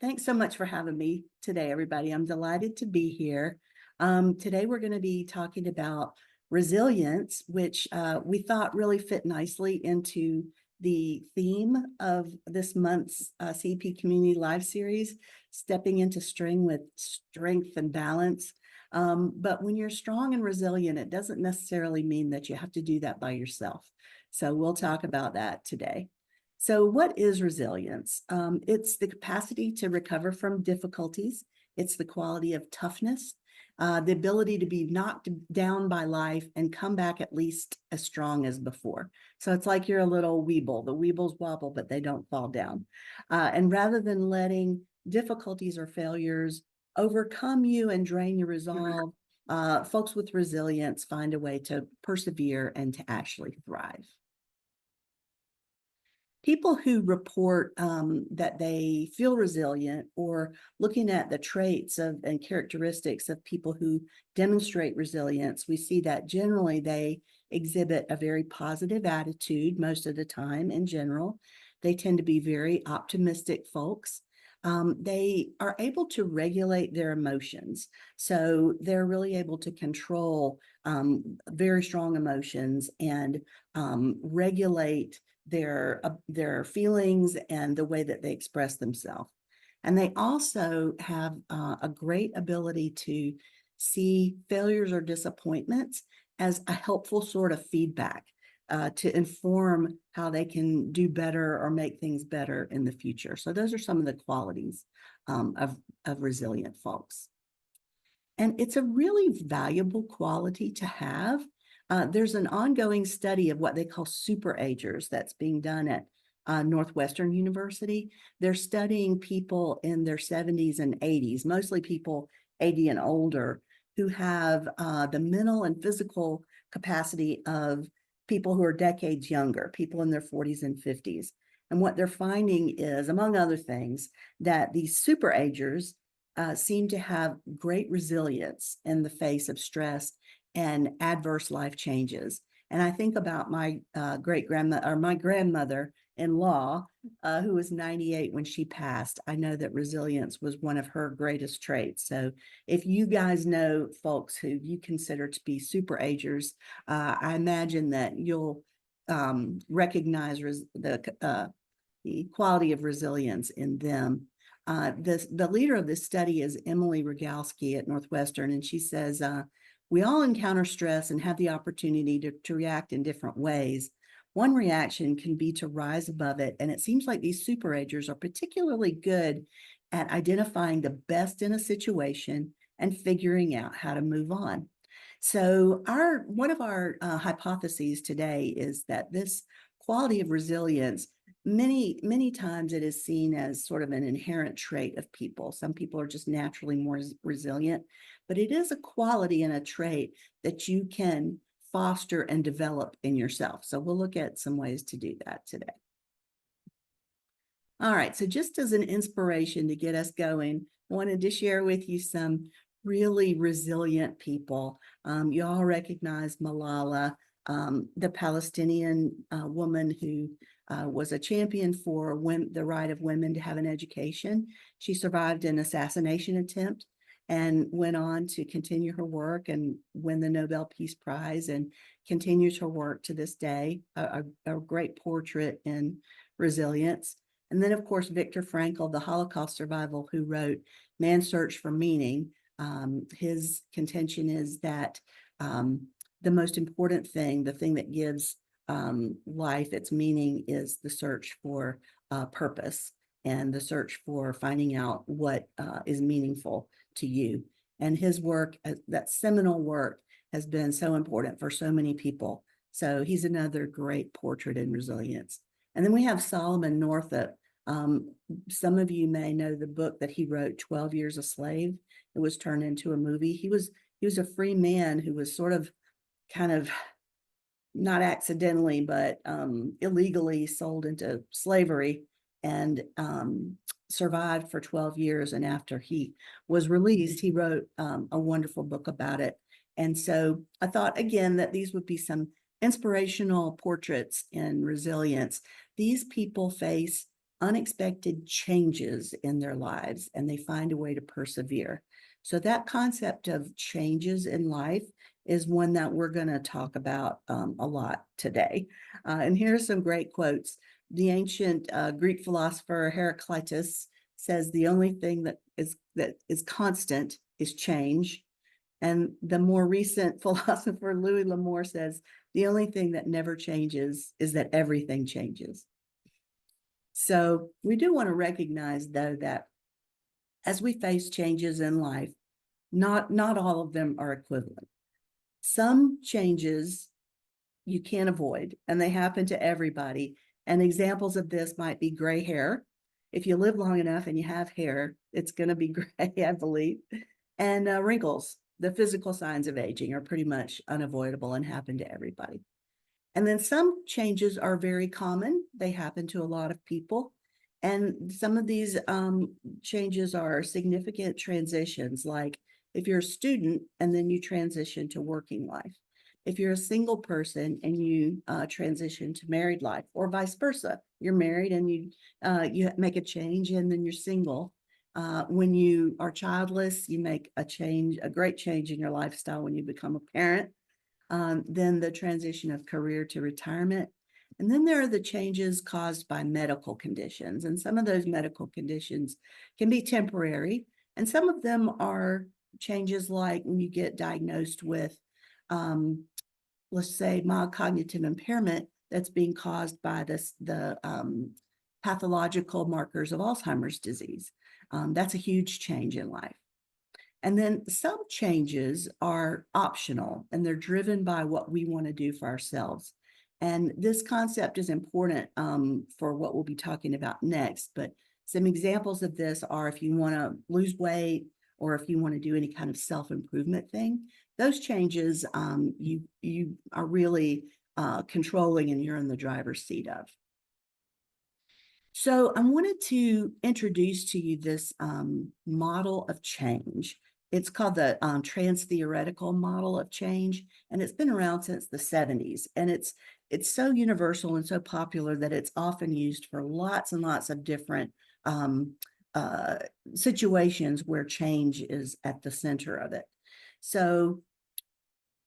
Thanks so much for having me today, everybody. I'm delighted to be here. Today, we're going to be talking about resilience, which we thought really fit nicely into the theme of this month's CEP Community Live series, Stepping into String with Strength and Balance. But when you're strong and resilient, it doesn't necessarily mean that you have to do that by yourself. So we'll talk about that today. So what is resilience? It's the capacity to recover from difficulties. It's the quality of toughness, the ability to be knocked down by life and come back at least as strong as before. So it's like you're a little weeble. The weebles wobble, but they don't fall down. And rather than letting difficulties or failures overcome you and drain your resolve, folks with resilience find a way to persevere and to actually thrive. People who report that they feel resilient, or looking at the traits and characteristics of people who demonstrate resilience, we see that generally they exhibit a very positive attitude most of the time in general. They tend to be very optimistic folks. They are able to regulate their emotions. So they're really able to control very strong emotions and regulate their feelings and the way that they express themselves. And they also have a great ability to see failures or disappointments as a helpful sort of feedback to inform how they can do better or make things better in the future. So those are some of the qualities of resilient folks. And it's a really valuable quality to have. There's an ongoing study of what they call superagers that's being done at Northwestern University. They're studying people in their 70s and 80s, mostly people 80 and older, who have the mental and physical capacity of people who are decades younger, people in their 40s and 50s. And what they're finding is, among other things, that these superagers seem to have great resilience in the face of stress and adverse life changes. And I think about my great-grandmother, or my grandmother-in-law, who was 98 when she passed. I know that resilience was one of her greatest traits. So if you guys know folks who you consider to be superagers, I imagine that you'll recognize the quality of resilience in them. The leader of this study is Emily Rogalski at Northwestern, and she says, we all encounter stress and have the opportunity to react in different ways. One reaction can be to rise above it, and it seems like these superagers are particularly good at identifying the best in a situation and figuring out how to move on. So one of our hypotheses today is that this quality of resilience, many times it is seen as sort of an inherent trait of people. Some people are just naturally more resilient, but it is a quality and a trait that you can foster and develop in yourself. So we'll look at some ways to do that today. All right, so just as an inspiration to get us going, I wanted to share with you some really resilient people. You all recognize Malala, the Palestinian woman who was a champion for the right of women to have an education. She survived an assassination attempt and went on to continue her work and win the Nobel Peace Prize, and continues her work to this day, a great portrait in resilience. And then, of course, Viktor Frankl, the Holocaust survivor who wrote Man's Search for Meaning. His contention is that the most important thing, the thing that gives life its meaning, is the search for purpose and the search for finding out what is meaningful to you. And his work, that seminal work, has been so important for so many people. So he's another great portrait in resilience. And then we have Solomon Northup. Some of you may know the book that he wrote, 12 Years a Slave. It was turned into a movie. He was a free man who was sort of kind of not accidentally, but illegally sold into slavery, and survived for 12 years. And after he was released, he wrote a wonderful book about it. And so I thought, again, that these would be some inspirational portraits in resilience. These people face unexpected changes in their lives, and they find a way to persevere. So that concept of changes in life is one that we're going to talk about a lot today. And here are some great quotes. The ancient Greek philosopher Heraclitus says the only thing that is constant is change. And the more recent philosopher Louis L'Amour says the only thing that never changes is that everything changes. So we do want to recognize, though, that as we face changes in life, not all of them are equivalent. Some changes you can't avoid, and they happen to everybody. And examples of this might be gray hair. If you live long enough and you have hair, it's going to be gray, I believe. And wrinkles, the physical signs of aging, are pretty much unavoidable and happen to everybody. And then some changes are very common. They happen to a lot of people. And some of these changes are significant transitions, like if you're a student and then you transition to working life. If you're a single person and you transition to married life, or vice versa, you're married and you make a change and then you're single. When you are childless, you make a great change in your lifestyle when you become a parent. Then the transition of career to retirement. And then there are the changes caused by medical conditions. And some of those medical conditions can be temporary. And some of them are changes like when you get diagnosed with, let's say, mild cognitive impairment that's being caused by the pathological markers of Alzheimer's disease. That's a huge change in life. And then some changes are optional and they're driven by what we want to do for ourselves. And this concept is important for what we'll be talking about next. But some examples of this are if you want to lose weight or if you want to do any kind of self-improvement thing, those changes you are really controlling and you're in the driver's seat of. So I wanted to introduce to you this model of change. It's called the trans-theoretical model of change, and it's been around since the 70s. And it's so universal and so popular that it's often used for lots and lots of different situations where change is at the center of it. So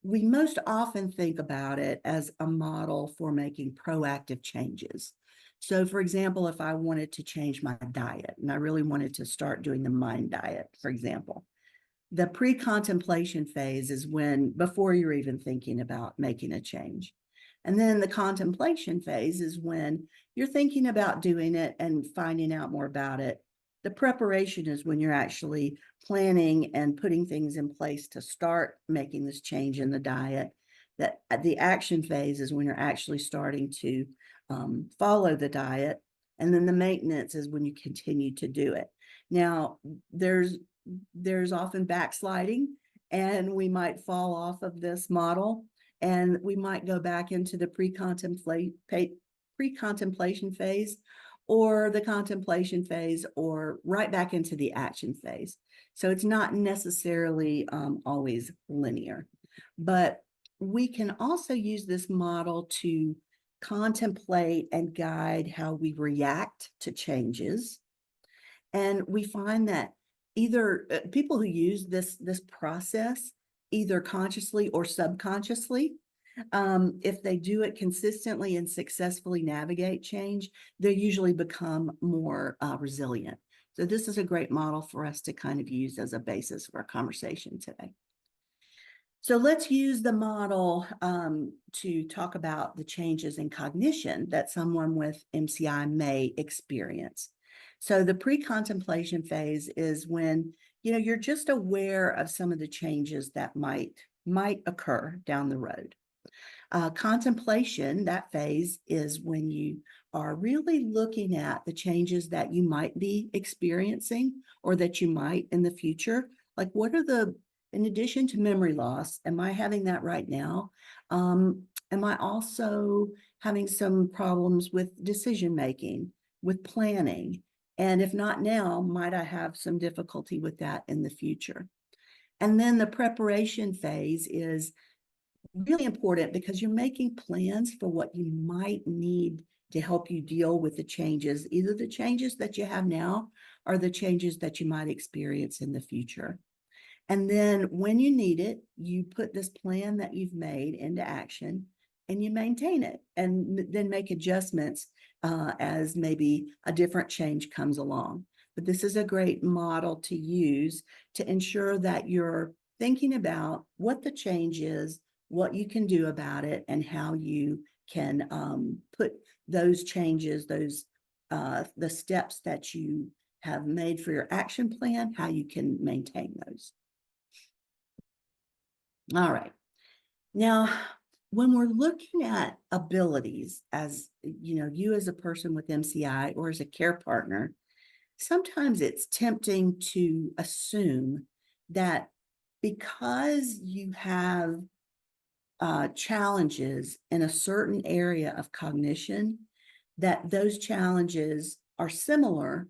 we most often think about it as a model for making proactive changes. So, for example, if I wanted to change my diet and I really wanted to start doing the MIND diet, for example, the pre-contemplation phase is before you're even thinking about making a change. And then the contemplation phase is when you're thinking about doing it and finding out more about it. The preparation is when you're actually planning and putting things in place to start making this change in the diet. That the action phase is when you're actually starting to follow the diet. And then the maintenance is when you continue to do it. Now, there's often backsliding, and we might fall off of this model, and we might go back into the pre-contemplation phase, or the contemplation phase, or right back into the action phase. So it's not necessarily always linear, but we can also use this model to contemplate and guide how we react to changes. And we find that either people who use this process, either consciously or subconsciously, if they do it consistently and successfully navigate change, they usually become more resilient. So this is a great model for us to kind of use as a basis for our conversation today. So let's use the model to talk about the changes in cognition that someone with MCI may experience. So the pre-contemplation phase is when you're just aware of some of the changes that might occur down the road. Contemplation, that phase, is when you are really looking at the changes that you might be experiencing or that you might in the future. Like, what are in addition to memory loss, am I having that right now? Am I also having some problems with decision making, with planning? And if not now, might I have some difficulty with that in the future? And then the preparation phase is really important because you're making plans for what you might need to help you deal with the changes, either the changes that you have now or the changes that you might experience in the future. And then when you need it, you put this plan that you've made into action and you maintain it, and then make adjustments as maybe a different change comes along. But this is a great model to use to ensure that you're thinking about what the change is, what you can do about it, and how you can put those changes, the steps that you have made for your action plan, how you can maintain those. All right. Now, when we're looking at abilities, as you as a person with MCI or as a care partner, sometimes it's tempting to assume that because you have challenges in a certain area of cognition, that those challenges are similar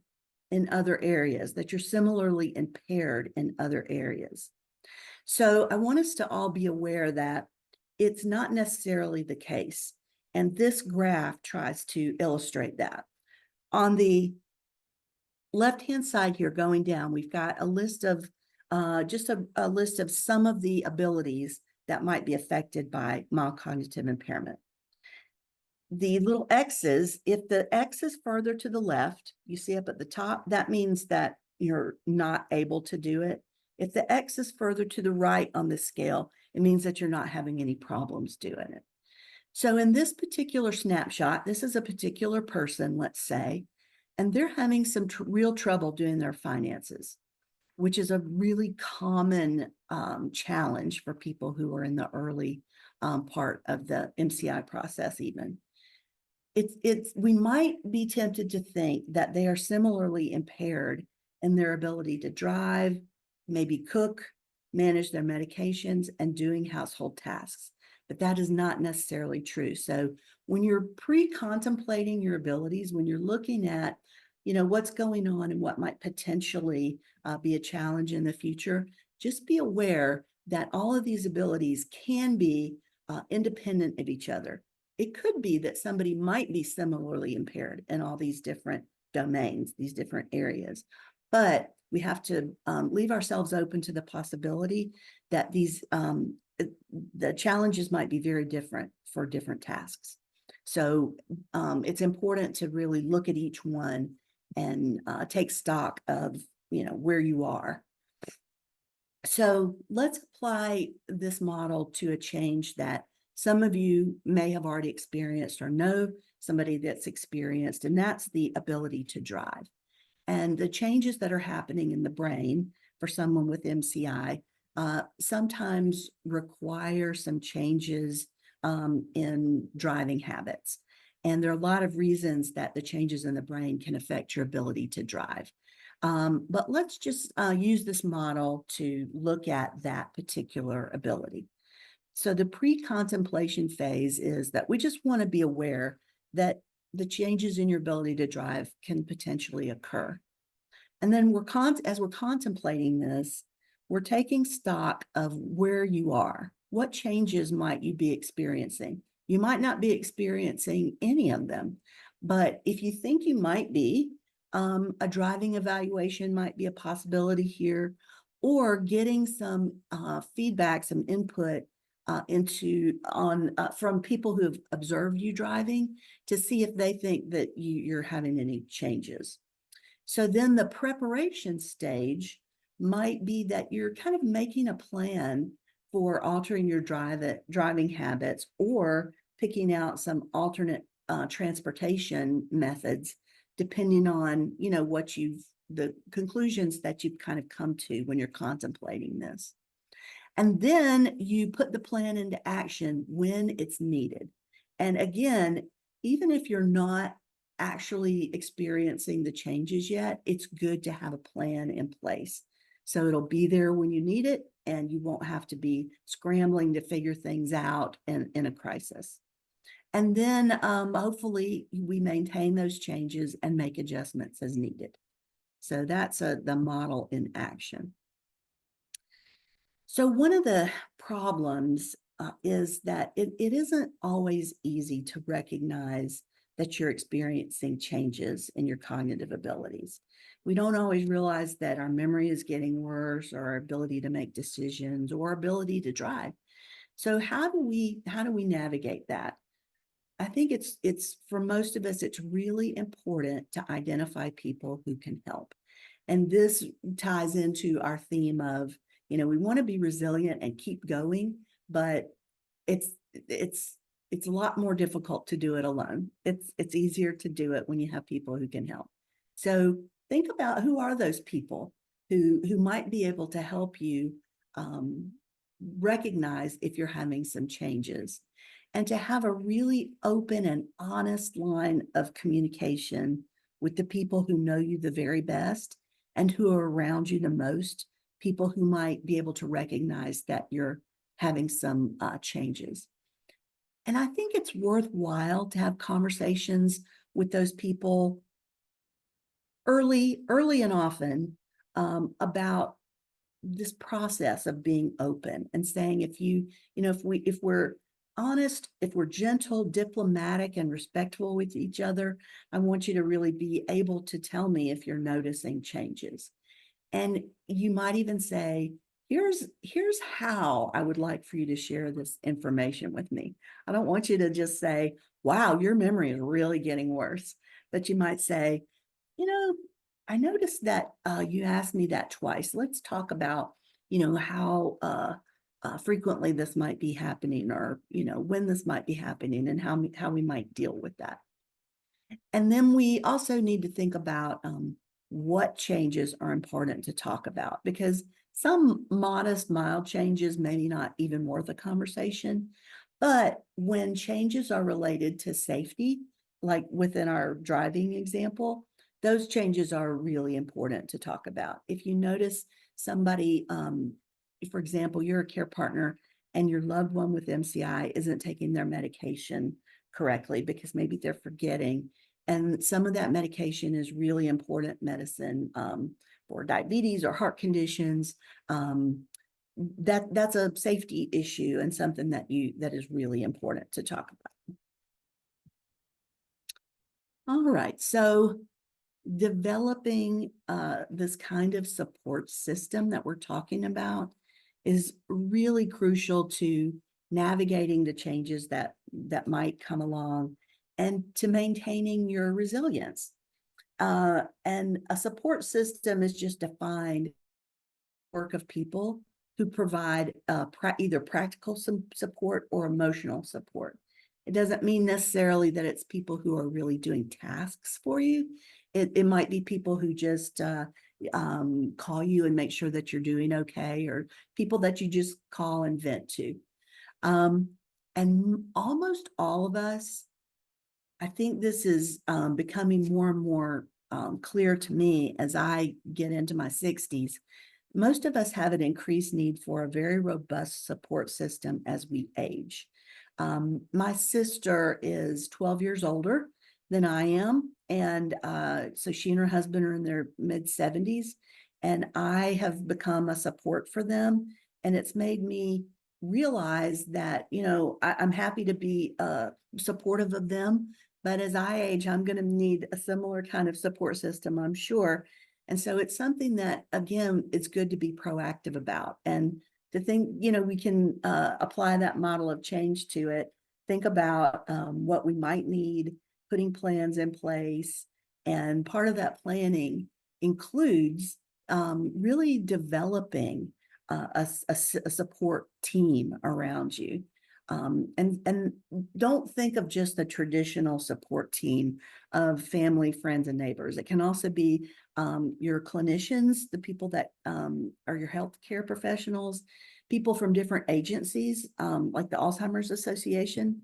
in other areas, that you're similarly impaired in other areas. So I want us to all be aware that it's not necessarily the case. And this graph tries to illustrate that. On the left-hand side here, going down, we've got a list of just a list of some of the abilities that might be affected by mild cognitive impairment. The little X's, if the X is further to the left, you see up at the top, that means that you're not able to do it. If the X is further to the right on the scale, it means that you're not having any problems doing it. So in this particular snapshot, this is a particular person, let's say, and they're having some real trouble doing their finances, which is a really common challenge for people who are in the early part of the MCI process even. We might be tempted to think that they are similarly impaired in their ability to drive, maybe cook, manage their medications, and doing household tasks. But that is not necessarily true. So when you're pre-contemplating your abilities, when you're looking at, what's going on and what might potentially be a challenge in the future, just be aware that all of these abilities can be independent of each other. It could be that somebody might be similarly impaired in all these different domains, these different areas, but we have to leave ourselves open to the possibility that the challenges might be very different for different tasks. So it's important to really look at each one and take stock of, where you are. So let's apply this model to a change that some of you may have already experienced or know somebody that's experienced, and that's the ability to drive. And the changes that are happening in the brain for someone with MCI sometimes require some changes in driving habits. And there are a lot of reasons that the changes in the brain can affect your ability to drive. But let's just use this model to look at that particular ability. So the pre-contemplation phase is that we just want to be aware that the changes in your ability to drive can potentially occur. And then as we're contemplating this, we're taking stock of where you are. What changes might you be experiencing? You might not be experiencing any of them, but if you think you might be, a driving evaluation might be a possibility here, or getting some feedback, some input from people who have observed you driving to see if they think that you're having any changes. So then the preparation stage might be that you're kind of making a plan for altering your driving habits or picking out some alternate transportation methods, depending on, the conclusions that you've kind of come to when you're contemplating this. And then you put the plan into action when it's needed. And again, even if you're not actually experiencing the changes yet, it's good to have a plan in place. So it'll be there when you need it, and you won't have to be scrambling to figure things out in a crisis. And then hopefully we maintain those changes and make adjustments as needed. So that's the model in action. So one of the problems is that it isn't always easy to recognize that you're experiencing changes in your cognitive abilities. We don't always realize that our memory is getting worse, or our ability to make decisions, or our ability to drive. So how do we navigate that? I think it's for most of us, it's really important to identify people who can help. And this ties into our theme of, we want to be resilient and keep going, but it's a lot more difficult to do it alone. It's easier to do it when you have people who can help. So think about, who are those people who might be able to help you recognize if you're having some changes, and to have a really open and honest line of communication with the people who know you the very best and who are around you the most, people who might be able to recognize that you're having some changes. And I think it's worthwhile to have conversations with those people early and often about this process of being open and saying, if we're honest, if we're gentle, diplomatic, and respectful with each other, I want you to really be able to tell me if you're noticing changes. And you might even say, here's how I would like for you to share this information with me. I don't want you to just say, wow, your memory is really getting worse. But you might say, I noticed that you asked me that twice. Let's talk about, how frequently this might be happening, or, when this might be happening, and how we might deal with that. And then we also need to think about what changes are important to talk about, because some modest, mild changes maybe not even worth a conversation. But when changes are related to safety, like within our driving example, those changes are really important to talk about. If you notice somebody, for example, you're a care partner and your loved one with MCI isn't taking their medication correctly because maybe they're forgetting, and some of that medication is really important medicine for diabetes or heart conditions, that's a safety issue and something that is really important to talk about. All right, so developing this kind of support system that we're talking about is really crucial to navigating the changes that might come along, and to maintaining your resilience. And a support system is just defined work of people who provide either practical support or emotional support. It doesn't mean necessarily that it's people who are really doing tasks for you. It might be people who just call you and make sure that you're doing okay, or people that you just call and vent to. And almost all of us, I think this is becoming more and more clear to me as I get into my 60s. Most of us have an increased need for a very robust support system as we age. My sister is 12 years older than I am, and so she and her husband are in their mid-70s, and I have become a support for them, and it's made me realize that, I'm happy to be supportive of them, but as I age, I'm going to need a similar kind of support system, I'm sure. And so it's something that, again, it's good to be proactive about, and to think, we can apply that model of change to it. Think about what we might need, putting plans in place. And part of that planning includes really developing a support team around you. And don't think of just the traditional support team of family, friends, and neighbors. It can also be your clinicians, the people that are your healthcare professionals, people from different agencies, like the Alzheimer's Association,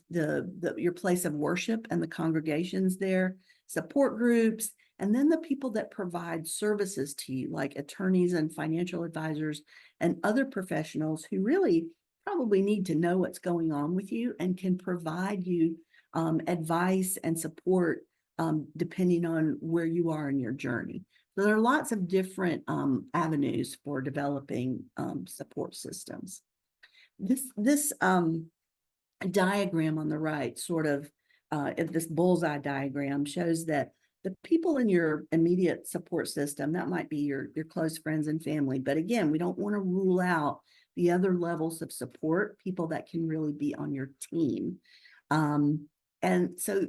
your place of worship and the congregations there, support groups, and then the people that provide services to you, like attorneys and financial advisors and other professionals who really probably need to know what's going on with you and can provide you advice and support depending on where you are in your journey. So there are lots of different avenues for developing support systems. This diagram on the right sort of this bullseye diagram shows that the people in your immediate support system, that might be your close friends and family. But again, we don't want to rule out the other levels of support, people that can really be on your team. And so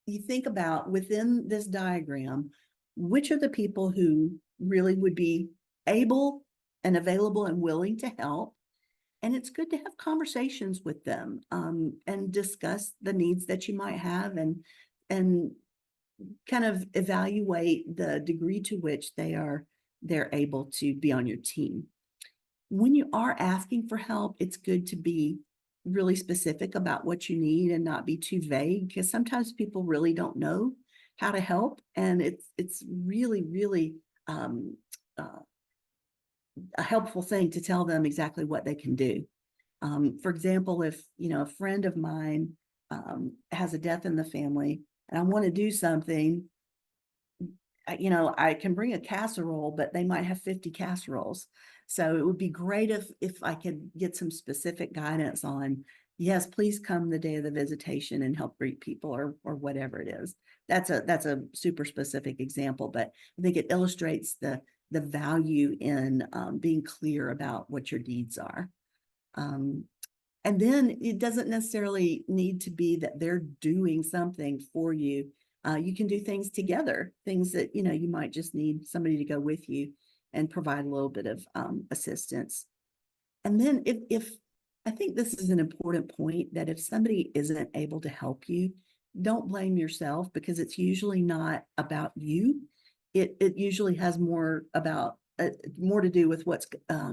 you think about within this diagram, which are the people who really would be able and available and willing to help. And it's good to have conversations with them and discuss the needs that you might have and kind of evaluate the degree to which they're able to be on your team. When you are asking for help, it's good to be really specific about what you need and not be too vague, because sometimes people really don't know how to help, and it's really a helpful thing to tell them exactly what they can do. For example, if a friend of mine has a death in the family and I want to do something, I can bring a casserole, but they might have 50 casseroles. So it would be great if I could get some specific guidance on, yes, please come the day of the visitation and help greet people, or whatever it is. That's a super specific example, but I think it illustrates the value in being clear about what your needs are. And then it doesn't necessarily need to be that they're doing something for you. You can do things together, things that, you might just need somebody to go with you and provide a little bit of assistance. And then if I think this is an important point, that if somebody isn't able to help you, don't blame yourself, because it's usually not about you. It usually has more to do with what's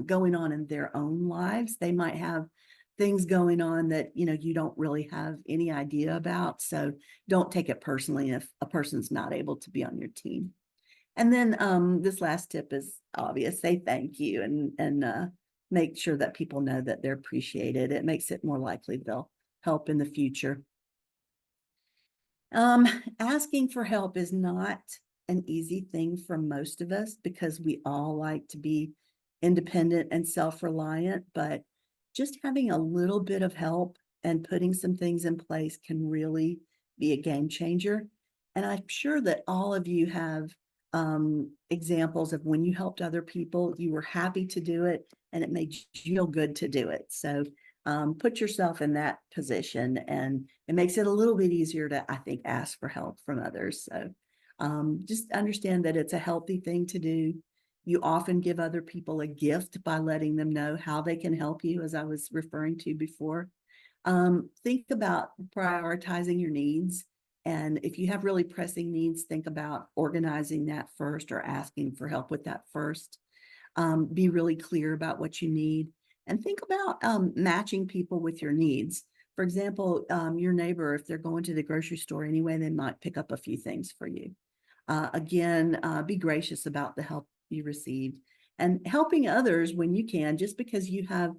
going on in their own lives. They might have things going on that you don't really have any idea about. So don't take it personally if a person's not able to be on your team. And then this last tip is obvious: say thank you and make sure that people know that they're appreciated. It makes it more likely they'll help in the future. Asking for help is not an easy thing for most of us, because we all like to be independent and self-reliant, but just having a little bit of help and putting some things in place can really be a game changer. And I'm sure that all of you have examples of when you helped other people, you were happy to do it and it made you feel good to do it. So put yourself in that position, and it makes it a little bit easier to, I think, ask for help from others. So just understand that it's a healthy thing to do. You often give other people a gift by letting them know how they can help you, as I was referring to before. Think about prioritizing your needs. And if you have really pressing needs, think about organizing that first, or asking for help with that first. Be really clear about what you need, and think about matching people with your needs. For example, your neighbor, if they're going to the grocery store anyway, they might pick up a few things for you. Again, be gracious about the help you received, and helping others when you can. Just because you have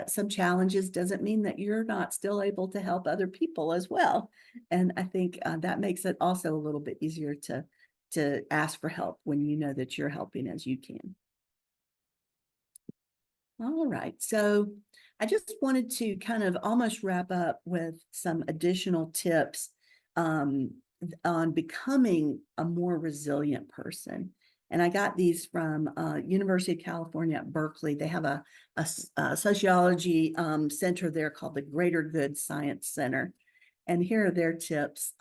some challenges doesn't mean that you're not still able to help other people as well. And I think that makes it also a little bit easier to ask for help when you know that you're helping as you can. All right, so I just wanted to kind of almost wrap up with some additional tips on becoming a more resilient person. And I got these from University of California at Berkeley. They have a sociology center there called the Greater Good Science Center. And here are their tips.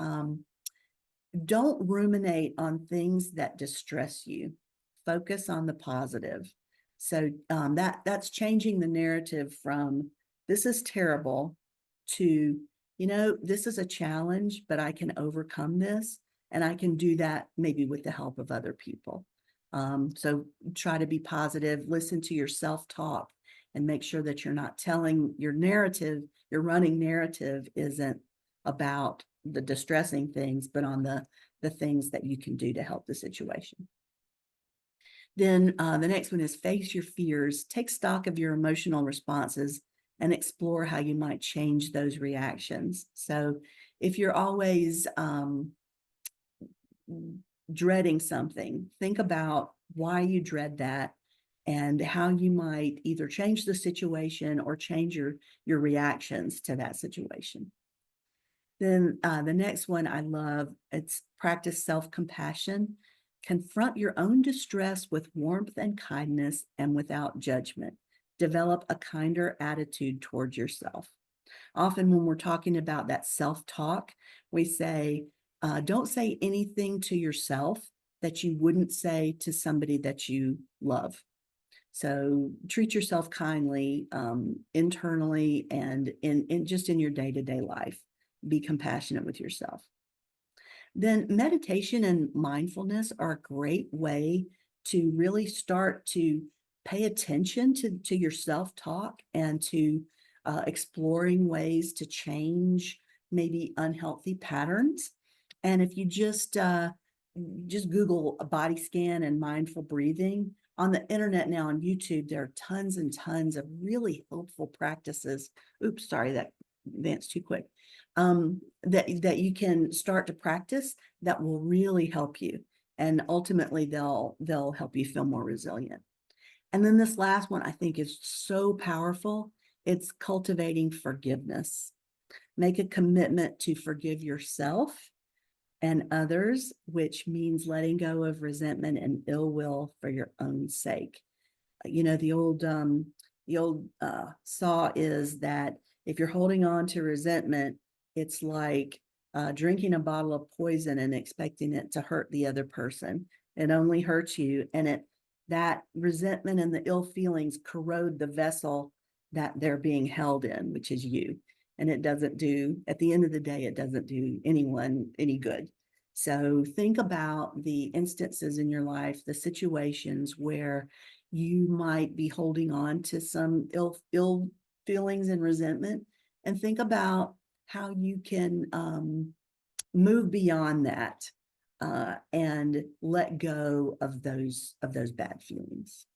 Don't ruminate on things that distress you. Focus on the positive. So that's changing the narrative from "this is terrible" to "this is a challenge, but I can overcome this, and I can do that maybe with the help of other people." So try to be positive, listen to your self-talk, and make sure that you're not telling your narrative, your running narrative isn't about the distressing things, but on the things that you can do to help the situation. Then the next one is face your fears. Take stock of your emotional responses and explore how you might change those reactions. So if you're always dreading something, think about why you dread that and how you might either change the situation or change your reactions to that situation. Then the next one I love, it's practice self-compassion. Confront your own distress with warmth and kindness and without judgment. Develop a kinder attitude towards yourself. Often when we're talking about that self-talk, we say, don't say anything to yourself that you wouldn't say to somebody that you love. So treat yourself kindly internally and in just in your day-to-day life. Be compassionate with yourself. Then meditation and mindfulness are a great way to really start to pay attention to your self-talk and to exploring ways to change maybe unhealthy patterns. And if you just Google a body scan and mindful breathing, on the internet now on YouTube, there are tons and tons of really helpful practices. Oops, sorry, that advanced too quick. That you can start to practice that will really help you. And ultimately, they'll help you feel more resilient. And then this last one I think is so powerful. It's cultivating forgiveness. Make a commitment to forgive yourself and others, which means letting go of resentment and ill will for your own sake. You know, the old saw is that if you're holding on to resentment, it's like drinking a bottle of poison and expecting it to hurt the other person. It only hurts you, and that resentment and the ill feelings corrode the vessel that they're being held in, which is you. And it doesn't do, at the end of the day, it doesn't do anyone any good. So think about the instances in your life, the situations where you might be holding on to some ill feelings and resentment, and think about how you can move beyond that and let go of those bad feelings.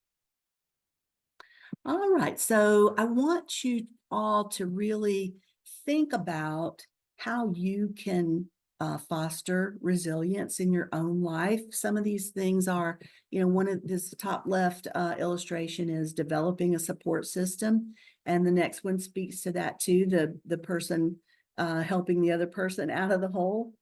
All right, so I want you all to really think about how you can foster resilience in your own life. Some of these things are, one of this top left illustration is developing a support system. And the next one speaks to that too, the person helping the other person out of the hole.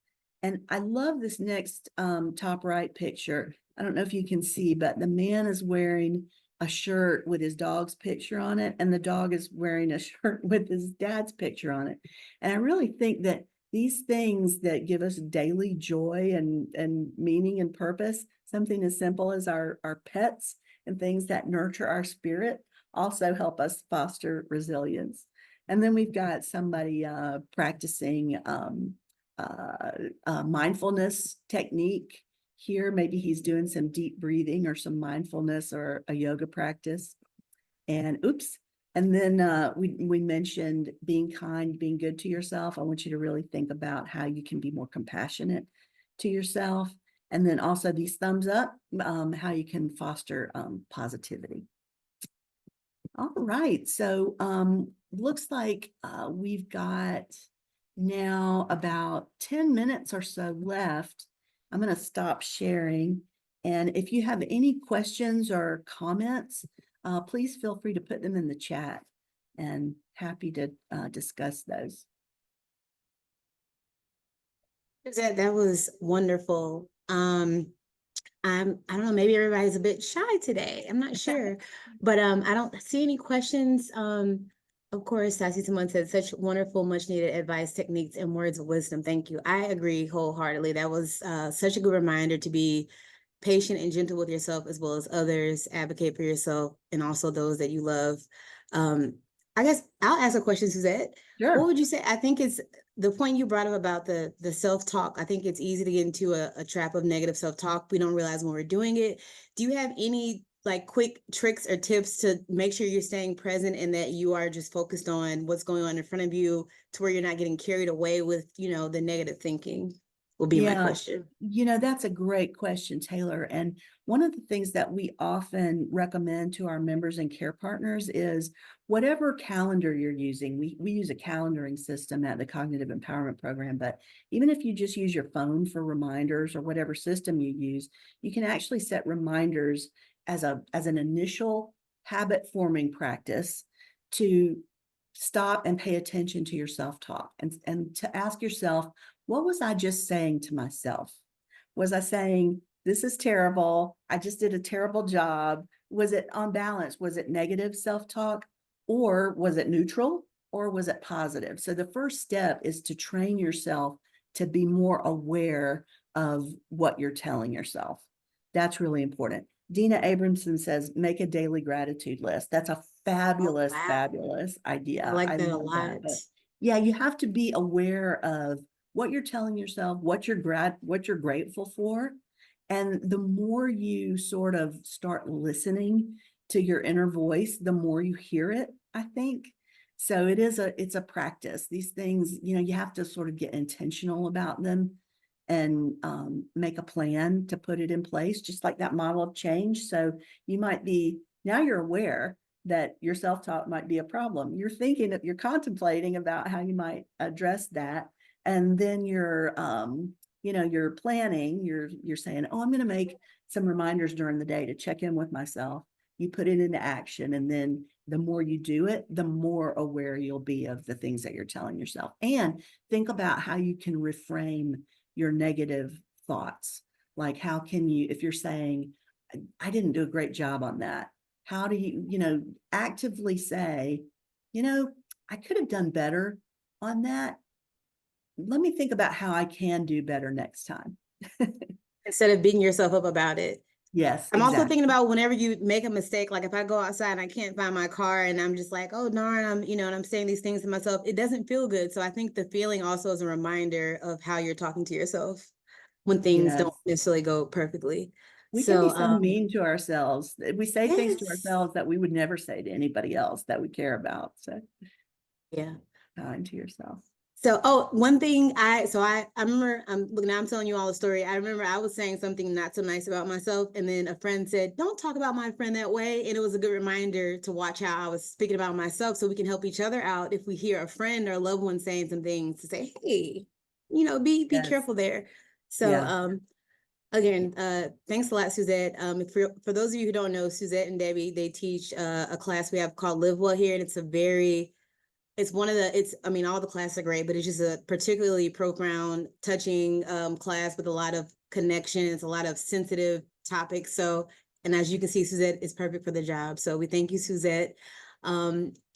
And I love this next top right picture. I don't know if you can see, but the man is wearing a shirt with his dog's picture on it, and the dog is wearing a shirt with his dad's picture on it. And I really think that these things that give us daily joy and meaning and purpose, something as simple as our pets and things that nurture our spirit, also help us foster resilience. And then we've got somebody practicing mindfulness technique here. Maybe he's doing some deep breathing or some mindfulness or a yoga practice. And oops. And then we mentioned being kind, being good to yourself. I want you to really think about how you can be more compassionate to yourself. And then also these thumbs up, how you can foster positivity. All right, so looks like we've got now about 10 minutes or so left. I'm going to stop sharing. And if you have any questions or comments, please feel free to put them in the chat, and happy to discuss those. That was wonderful. I don't know, maybe everybody's a bit shy today. I'm not sure, but I don't see any questions. Of course, I see someone said such wonderful, much needed advice, techniques, and words of wisdom. Thank you. I agree wholeheartedly. That was such a good reminder to be patient and gentle with yourself as well as others, advocate for yourself and also those that you love. I guess I'll ask a question, Suzette. Sure. What would you say? I think it's the point you brought up about the self-talk. I think it's easy to get into a trap of negative self-talk. We don't realize when we're doing it. Do you have any like quick tricks or tips to make sure you're staying present and that you are just focused on what's going on in front of you to where you're not getting carried away with, the negative thinking? Will be my question. That's a great question, Taylor. And one of the things that we often recommend to our members and care partners is whatever calendar you're using. We use a calendaring system at the Cognitive Empowerment Program, but even if you just use your phone for reminders or whatever system you use, you can actually set reminders as an initial habit forming practice to stop and pay attention to your self-talk and to ask yourself, what was I just saying to myself? Was I saying, this is terrible, I just did a terrible job? Was it on balance? Was it negative self-talk, or was it neutral, or was it positive? So the first step is to train yourself to be more aware of what you're telling yourself. That's really important. Dina Abramson says, make a daily gratitude list. That's a fabulous, wow. fabulous idea. I like that a love lot. that. But yeah, you have to be aware of what you're telling yourself, what you're grateful for. And the more you sort of start listening to your inner voice, the more you hear it, I think. So it's a practice. These things, you know, you have to sort of get intentional about them and make a plan to put it in place, just like that model of change. So you might be, now you're aware that your self-talk might be a problem. You're thinking that you're contemplating about how you might address that. And then you're, you know, you're planning, you're saying, oh, I'm going to make some reminders during the day to check in with myself. You put it into action. And then the more you do it, the more aware you'll be of the things that you're telling yourself. And think about how you can reframe your negative thoughts. Like, how can you, if you're saying, I didn't do a great job on that, how do you, you know, actively say, you know, I could have done better on that. Let me think about how I can do better next time. Instead of beating yourself up about it. Yes, I'm also exactly. thinking about whenever you make a mistake, like if I go outside and I can't find my car and I'm just like, oh darn, I'm, you know, and I'm saying these things to myself, it doesn't feel good. So I think the feeling also is a reminder of how you're talking to yourself when things don't Yes. necessarily go perfectly. We can be So so mean to ourselves. We say things to yes. ourselves that we would never say to anybody else that we care about. So Yeah. kind to yourself. So, oh, one thing I remember, look, now I'm telling you all a story. I remember I was saying something not so nice about myself. And then a friend said, don't talk about my friend that way. And it was a good reminder to watch how I was speaking about myself so we can help each other out. If we hear a friend or a loved one saying some things, to say, hey, you know, be Yes. careful there. So, Yeah. again, thanks a lot, Suzette. For those of you who don't know, Suzette and Debbie, they teach a class we have called LiveWell here. And it's one of the, I mean, all the classes are great, but it's just a particularly profound, touching class with a lot of connections, a lot of sensitive topics. So, and as you can see, Suzette is perfect for the job. So we thank you, Suzette.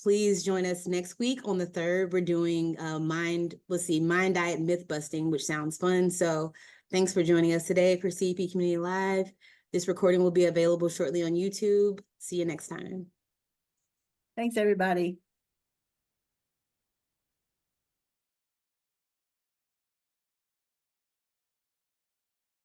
Please join us next week on the 3rd. We're doing mind diet myth busting, which sounds fun. So thanks for joining us today for CEP Community Live. This recording will be available shortly on YouTube. See you next time. Thanks, everybody.